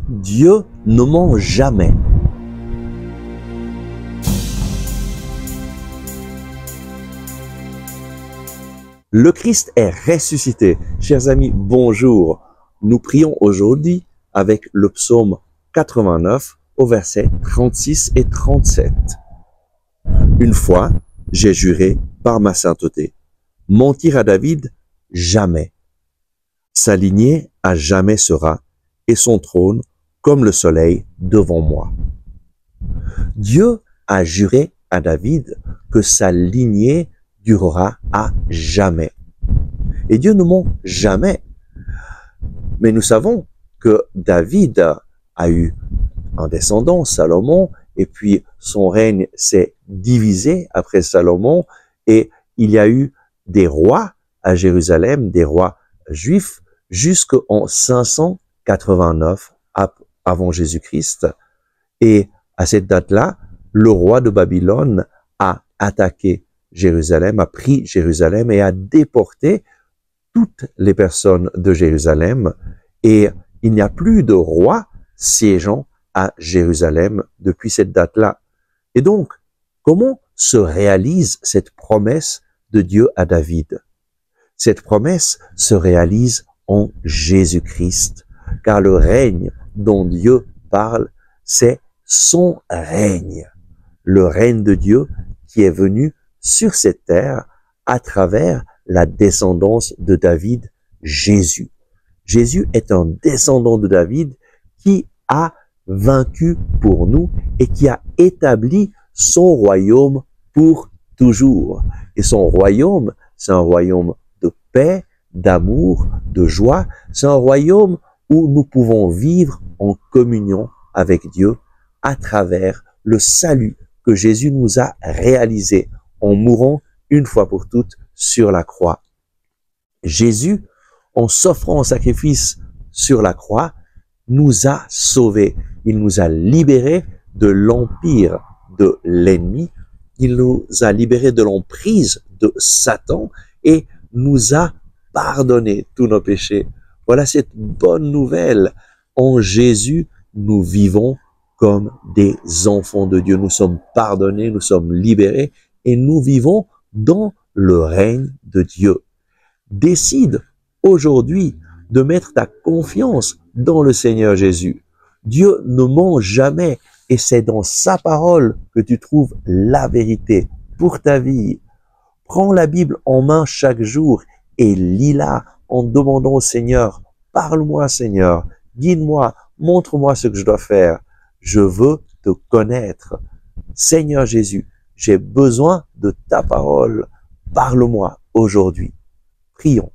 Dieu ne ment jamais. Le Christ est ressuscité. Chers amis, bonjour. Nous prions aujourd'hui avec le psaume 89 au verset 36 et 37. Une fois, j'ai juré par ma sainteté. Mentir à David, jamais. Sa lignée à jamais sera, et son trône comme le soleil devant moi. Dieu a juré à David que sa lignée durera à jamais. Et Dieu ne ment jamais. Mais nous savons que David a eu un descendant, Salomon, et puis son règne s'est divisé après Salomon, et il y a eu des rois à Jérusalem, des rois juifs, jusqu'en 589 avant Jésus-Christ. Et à cette date-là, le roi de Babylone a attaqué Jérusalem, a pris Jérusalem et a déporté toutes les personnes de Jérusalem. Et il n'y a plus de roi siégeant à Jérusalem depuis cette date-là. Et donc, comment se réalise cette promesse de Dieu à David? Cette promesse se réalise en Jésus-Christ, car le règne dont Dieu parle, c'est son règne, le règne de Dieu qui est venu sur cette terre à travers la descendance de David, Jésus. Jésus est un descendant de David qui a vaincu pour nous et qui a établi son royaume pour toujours. Et son royaume, c'est un royaume de paix, d'amour, de joie. C'est un royaume où nous pouvons vivre en communion avec Dieu à travers le salut que Jésus nous a réalisé en mourant une fois pour toutes sur la croix. Jésus, en s'offrant en sacrifice sur la croix, nous a sauvés. Il nous a libérés de l'empire de l'ennemi. Il nous a libérés de l'emprise de Satan et nous a pardonné tous nos péchés. Voilà cette bonne nouvelle. En Jésus, nous vivons comme des enfants de Dieu. Nous sommes pardonnés, nous sommes libérés et nous vivons dans le règne de Dieu. Décide aujourd'hui de mettre ta confiance dans le Seigneur Jésus. Dieu ne ment jamais et c'est dans sa parole que tu trouves la vérité pour ta vie. Prends la Bible en main chaque jour et lis-la en demandant au Seigneur, parle-moi Seigneur, guide-moi, montre-moi ce que je dois faire. Je veux te connaître. Seigneur Jésus, j'ai besoin de ta parole. Parle-moi aujourd'hui. Prions.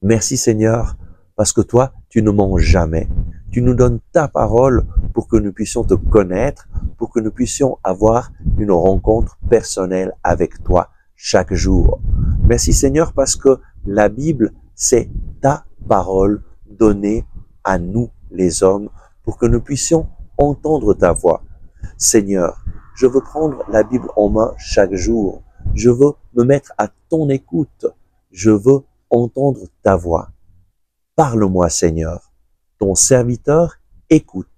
Merci Seigneur, parce que toi, tu ne mens jamais. Tu nous donnes ta parole pour que nous puissions te connaître, pour que nous puissions avoir une rencontre personnelle avec toi chaque jour. Merci Seigneur, parce que la Bible, c'est ta parole donnée à nous, les hommes, pour que nous puissions entendre ta voix. Seigneur, je veux prendre la Bible en main chaque jour. Je veux me mettre à ton écoute. Je veux entendre ta voix. Parle-moi, Seigneur. Ton serviteur écoute.